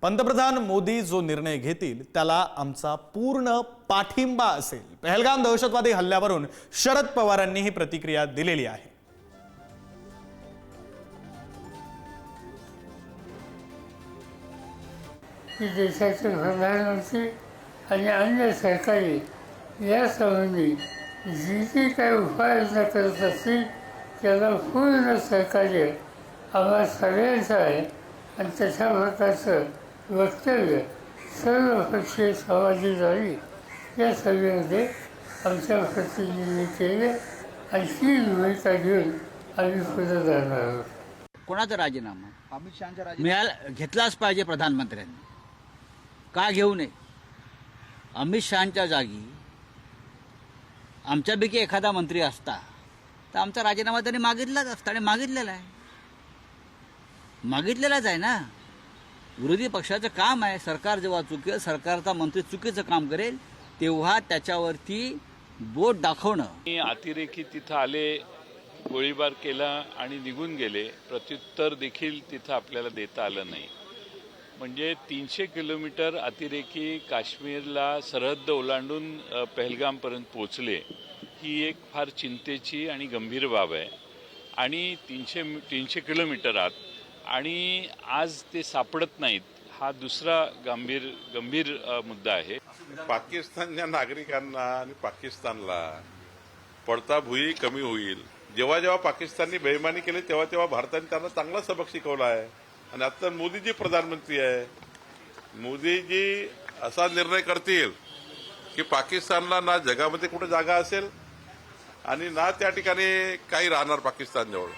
पंतप्रधान मोदी जो निर्णय घेतील त्याला आमचा पूर्ण पाठिंबा असेल। पहलगाम दहशतवादी हल्ल्यावरून शरद पवारांनी ही प्रतिक्रिया दिलेली आहे। देशाचे प्रधानमंत्री आणि अन्य सरकारी यासंबंधी जी काही उपाययोजना करत असतील त्याला पूर्ण सहकार्य आम्हा सगळ्यांचं आहे आणि तशा प्रकारचं वक्तव्य सर्वपक्षीय समाजवादी या सभेमध्ये आमच्या प्रतिनिधींनी केले आणि ही भूमिका घेऊन आम्ही पुढे जाणार आहोत। कोणाचा राजीनामा अमित शहाचा मिळाला घेतलाच पाहिजे प्रधानमंत्र्यांनी, का घेऊ नये? अमित शहाच्या जागी आमच्यापैकी एखादा मंत्री असता तर आमचा राजीनामा त्यांनी मागितलाच असता आणि मागितलेलाच आहे ना। विरोधी पक्षाचं काम आहे, सरकार जेव्हा चुकेल, सरकारचा मंत्री चुकीचं काम करेल तेव्हा त्याच्यावरती बोट दाखवणं। अतिरेकी तिथं आले, गोळीबार केला आणि निघून गेले, प्रत्युत्तर देखील तिथं आपल्याला देता आलं नाही। म्हणजे 300 किलोमीटर अतिरेकी काश्मीरला सरहद्द ओलांडून पहलगामपर्यंत पोहोचले, ही एक फार चिंतेची आणि गंभीर बाब आहे। आणि 300 किलोमीटरात आणि आज ते सापडत नाहीत, हा दुसरा गंभीर मुद्दा आहे। पाकिस्तानच्या नागरिकांना आणि पाकिस्तानला पडताभुई कमी होईल। जेव्हा जेव्हा पाकिस्ताननी बेईमानी केली तेव्हा तेव्हा भारताने त्यांना चांगला सबक शिकवला आहे। आणि आता मोदीजी प्रधानमंत्री आहे, मोदीजी असा निर्णय करतील की पाकिस्तानला ना जगामध्ये कुठे जागा असेल आणि ना त्या ठिकाणी काही राहणार पाकिस्तानजवळ।